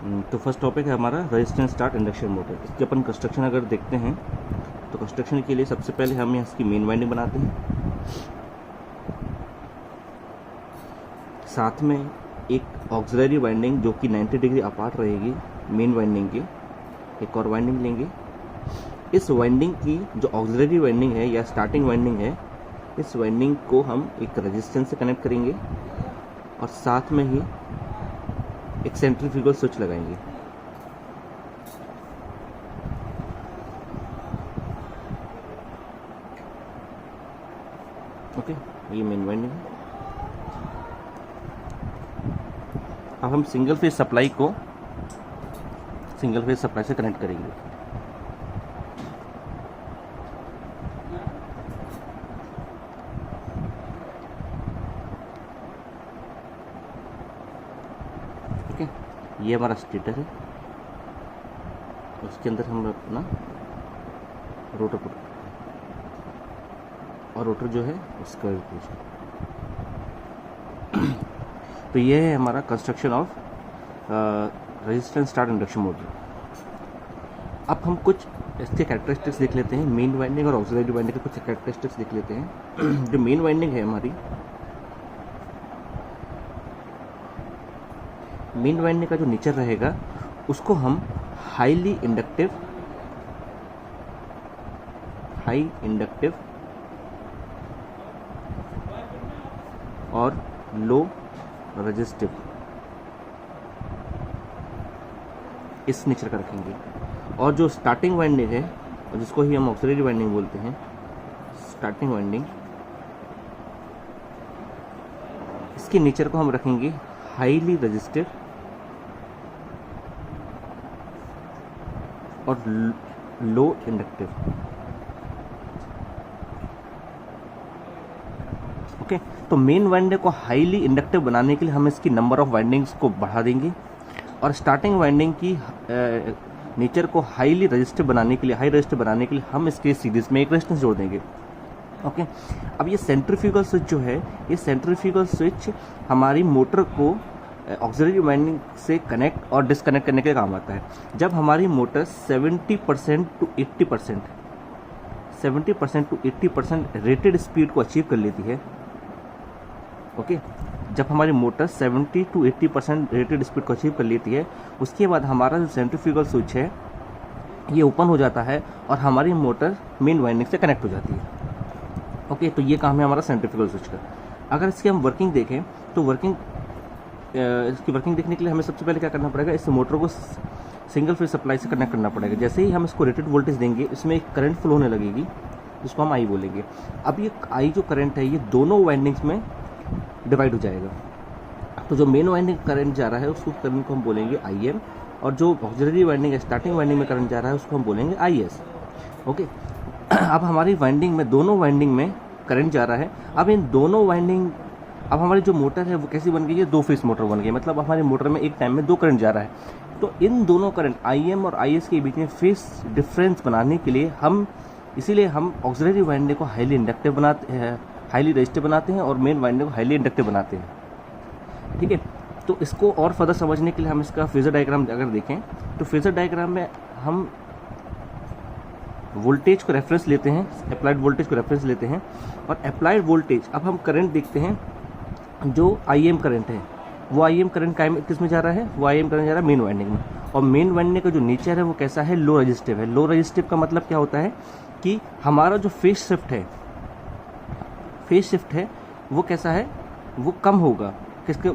तो first topic है हमारा रेजिस्टेंस स्टार्ट इंडक्शन मोटर। इसके अपन कंस्ट्रक्शन अगर देखते हैं तो कंस्ट्रक्शन के लिए सबसे पहले हम इसकी मेन वाइंडिंग बनाते हैं, साथ में एक ऑक्सिलरी वाइंडिंग जो कि 90 डिग्री अपार्ट रहेगी मेन वाइंडिंग की, एक और वाइंडिंग लेंगे। इस वाइंडिंग की जो ऑक्सिलरी वाइंडिंग है या स्टार्टिंग वाइंडिंग है, इस वाइंडिंग को हम एक रेजिस्टेंस से कनेक्ट करेंगे और साथ में ही एक सेंट्रीफ्यूगल स्विच लगाएंगे। ओके, ये मेन वाइंडिंग है। अब हम सिंगल फेज सप्लाई को सिंगल फेज सप्लाई से कनेक्ट करेंगे। ओके, ये हमारा स्टेटर है, उसके अंदर हम अपना रोटर पुट और रोटर जो है उसका तो ये है हमारा construction of resistance start induction motor. अब हम कुछ इसके कैरेक्टरिस्टिक्स देख लेते हैं, मेन वाइंडिंग और ऑक्सिलरी वाइंडिंग के कुछ कैरेक्टरिस्टिक्स देख लेते हैं। जो मेन वाइंडिंग है हमारी, मेन वाइंडिंग का जो नेचर रहेगा उसको हम हाई इंडक्टिव और लो रेजिस्टिव इस नेचर का रखेंगे। और जो स्टार्टिंग वाइंडिंग है, जिसको ही हम ऑक्सिलरी वाइंडिंग बोलते हैं, स्टार्टिंग वाइंडिंग, इसके नेचर को हम रखेंगे हाईली रेजिस्टिव और लो इंडक्टिव। ओके, तो मेन वाइंडिंग को हाईली इंडक्टिव बनाने के लिए हम इसकी नंबर ऑफ वाइंडिंग्स को बढ़ा देंगे और स्टार्टिंग वाइंडिंग की नेचर को हाईली रेजिस्टिव बनाने के लिए, हाई रेजिस्टिव बनाने के लिए हम इसके सीरीज में एक रेजिस्टेंस जोड़ देंगे। ओके, अब ये सेंट्रीफ्यूगल स्विच जो है, ये सेंट्रीफ्यूगल स्विच हमारी मोटर को ऑक्सिलरी वाइंडिंग से कनेक्ट और डिसकनेक्ट करने के काम आता है। जब हमारी मोटर 70% टू 80% रेटेड स्पीड को अचीव कर लेती है, ओके, जब हमारी मोटर 70 टू 80% रेटेड स्पीड को अचीव कर लेती है, उसके बाद हमारा जो सेंट्रीफ्यूगल स्विच है ये ओपन हो जाता है और हमारी मोटर मेन वाइंडिंग से कनेक्ट हो जाती है। ओके, तो ये काम है हमारा सेंट्रीफ्यूगल स्विच का। अगर इसकी हम वर्किंग देखें तो इसकी वर्किंग देखने के लिए हमें सबसे पहले क्या करना पड़ेगा, इस मोटर को सिंगल फेज सप्लाई से कनेक्ट करना पड़ेगा। जैसे ही हम इसको रेटेड वोल्टेज देंगे, इसमें एक करंट फ्लो होने लगेगी, जिसको हम आई बोलेंगे। अब ये आई जो करंट है ये दोनों वाइंडिंग्स में डिवाइड हो जाएगा। तो जो मेन वाइंडिंग करंट जा रहा है उसको करंट को हम बोलेंगे IM, और जो ऑक्सिलरी वाइंडिंग है, स्टार्टिंग वाइंडिंग में करंट जा रहा है उसको हम बोलेंगे IS। ओके, अब हमारी वाइंडिंग में, दोनों वाइंडिंग में करंट जा रहा है। अब हमारी जो मोटर है वो कैसी बन गई है, 2 फेज मोटर बन गई। मतलब हमारी मोटर में एक टाइम में 2 करंट जा रहा है। तो इन दोनों करंट IM और IS के बीच में फेज डिफरेंस बनाने के लिए इसीलिए हम ऑक्सिलरी वाइंडिंग को हाईली इंडक्टिव बनाते हैं, हाईली रेजिस्टिव बनाते हैं और मेन वाइंडिंग को हाईली इंडक्टिव बनाते हैं। ठीक है, तो इसको और फर्दर समझने के लिए हम इसका फेजर डायग्राम अगर देखें तो फेजर डायग्राम में हम वोल्टेज को रेफरेंस लेते हैं, अप्लाइड वोल्टेज को रेफरेंस लेते हैं और अप्लाइड वोल्टेज, अब हम करंट देखते हैं। जो IM करंट है वो IM करंट किस में जा रहा है, वो IM करंट जा रहा है मेन वाइंडिंग में। और मेन वाइंडिंग का जो नेचर है वो कैसा है, लो रेजिस्टिव है। लो रेजिस्टिव का मतलब क्या होता है कि हमारा जो फेज शिफ्ट है वो कैसा है, वो कम होगा। किसके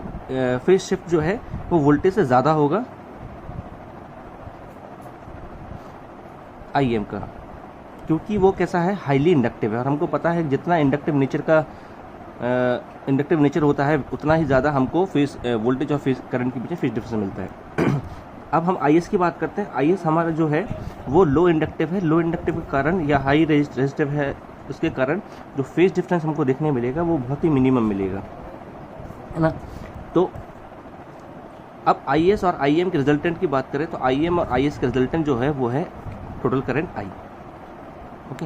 फेज शिफ्ट जो है वो वोल्टेज से ज़्यादा होगा IM का, क्योंकि वो कैसा है, हाईली इंडक्टिव है। और हमको पता है जितना इंडक्टिव नेचर होता है उतना ही ज़्यादा हमको फेज वोल्टेज और फेज करंट के पीछे फेज डिफरेंस मिलता है। अब हम IS की बात करते हैं। IS हमारा जो है वो लो इंडक्टिव है। लो इंडक्टिव के कारण या हाई रेजिस्टिव है, उसके कारण जो फेज डिफरेंस हमको देखने मिलेगा वो बहुत ही मिनिमम मिलेगा, है ना। तो अब IS और IM के रिजल्टेंट की बात करें तो IM और IS के रिजल्टेंट जो है वो है टोटल करंट I। ओके,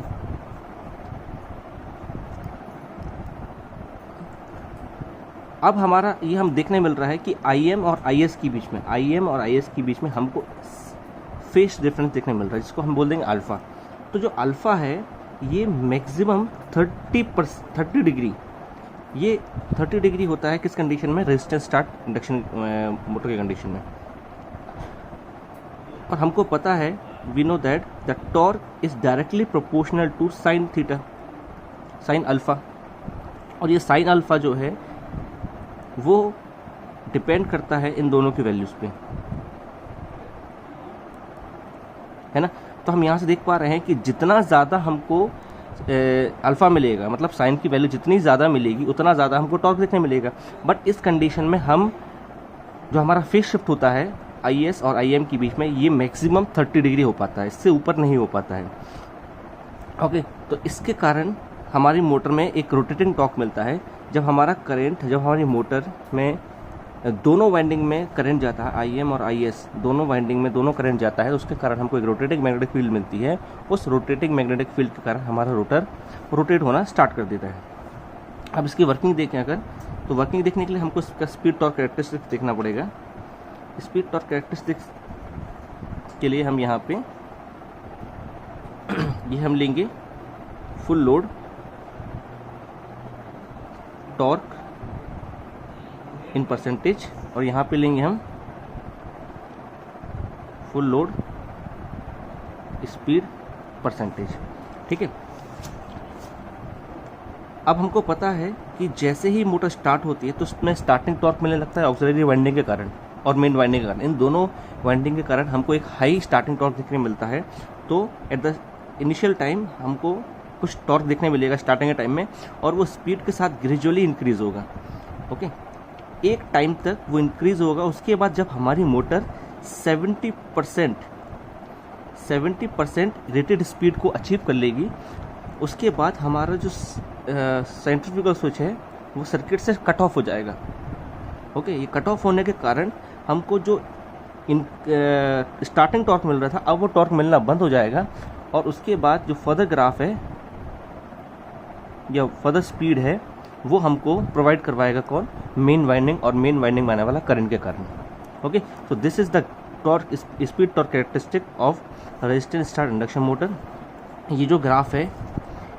अब हमारा ये हम देखने मिल रहा है कि IM और IS के बीच में, IM और IS के बीच में हमको फेस डिफरेंस देखने मिल रहा है, जिसको हम बोल देंगे अल्फ़ा। तो जो अल्फ़ा है ये मैक्सिमम 30 डिग्री, ये 30 डिग्री होता है किस कंडीशन में, रेजिस्टेंस स्टार्ट इंडक्शन मोटर के कंडीशन में। और हमको पता है, we know that the torque is directly proportional to sine theta, sine alpha. और ये साइन अल्फ़ा जो है वो डिपेंड करता है इन दोनों की वैल्यूज़ पे, है ना। तो हम यहाँ से देख पा रहे हैं कि जितना ज़्यादा हमको अल्फ़ा मिलेगा, मतलब साइन की वैल्यू जितनी ज़्यादा मिलेगी उतना ज़्यादा हमको टॉर्क देखने मिलेगा। बट इस कंडीशन में हम जो हमारा फेज शिफ्ट होता है IS और IM के बीच में, ये मैक्सिमम 30 डिग्री हो पाता है, इससे ऊपर नहीं हो पाता है। ओके, तो इसके कारण हमारी मोटर में एक रोटेटिंग टॉर्क मिलता है। जब हमारा करंट, जब हमारी मोटर में दोनों वाइंडिंग में करंट जाता है, IM और IS दोनों वाइंडिंग में दोनों करंट जाता है, उसके कारण हमको एक रोटेटिंग मैग्नेटिक फील्ड मिलती है। उस रोटेटिंग मैग्नेटिक फील्ड के कारण हमारा रोटर रोटेट होना स्टार्ट कर देता है। अब इसकी वर्किंग देखें अगर, तो वर्किंग देखने के लिए हमको इसका स्पीड टॉर्क कैरेक्टरिस्टिक्स देखना पड़ेगा। स्पीड टॉर्क कैरेक्टरिस्टिक्स के लिए हम यहाँ पे ये हम लेंगे full load torque in percentage, और यहाँ पे लेंगे हम फुल लोड स्पीड परसेंटेज। ठीक है, अब हमको पता है कि जैसे ही मोटर स्टार्ट होती है तो उसमें स्टार्टिंग टॉर्क मिलने लगता है ऑक्सिलरी वाइंडिंग के कारण और मेन वाइंडिंग के कारण। इन दोनों वाइंडिंग के कारण हमको एक हाई स्टार्टिंग टॉर्क देखने मिलता है। तो एट द इनिशियल टाइम हमको कुछ टॉर्क देखने मिलेगा स्टार्टिंग के टाइम में, और वो स्पीड के साथ ग्रेजुअली इंक्रीज होगा। ओके, एक टाइम तक वो इंक्रीज होगा। उसके बाद जब हमारी मोटर 70% रेटेड स्पीड को अचीव कर लेगी, उसके बाद हमारा जो सेंट्रीफ्यूगल स्विच है वो सर्किट से कट ऑफ हो जाएगा। ओके, ये कट ऑफ होने के कारण हमको जो स्टार्टिंग टॉर्क मिल रहा था, अब वो टॉर्क मिलना बंद हो जाएगा। और उसके बाद जो फर्दर ग्राफ है या फर्दर स्पीड है वो हमको प्रोवाइड करवाएगा कौन, मेन वाइंडिंग, और मेन वाइंडिंग में आने वाला करंट के कारण। ओके, तो this is the torque speed torque characteristic of resistance start induction motor. ये जो ग्राफ है,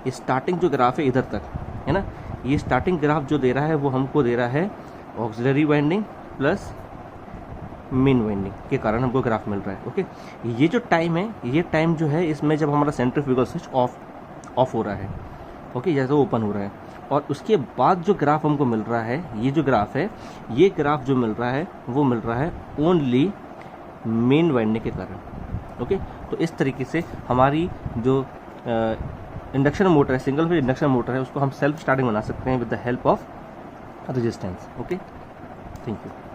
ये स्टार्टिंग जो ग्राफ है इधर तक है ना, ये स्टार्टिंग ग्राफ जो दे रहा है वो हमको दे रहा है auxiliary winding plus main winding के कारण हमको ग्राफ मिल रहा है। ओके, ये जो टाइम है, ये टाइम जो है इसमें जब हमारा सेंट्रीफ्यूगल स्विच ऑफ हो रहा है, ओके, जैसे ओपन हो रहा है। और उसके बाद जो ग्राफ हमको मिल रहा है, ये जो ग्राफ है, ये ग्राफ जो मिल रहा है वो मिल रहा है ओनली मेन वाइंडिंग के कारण। ओके, तो इस तरीके से हमारी जो इंडक्शन मोटर है, सिंगल फेज इंडक्शन मोटर है, उसको हम सेल्फ स्टार्टिंग बना सकते हैं with the help of resistance. Okay, thank you.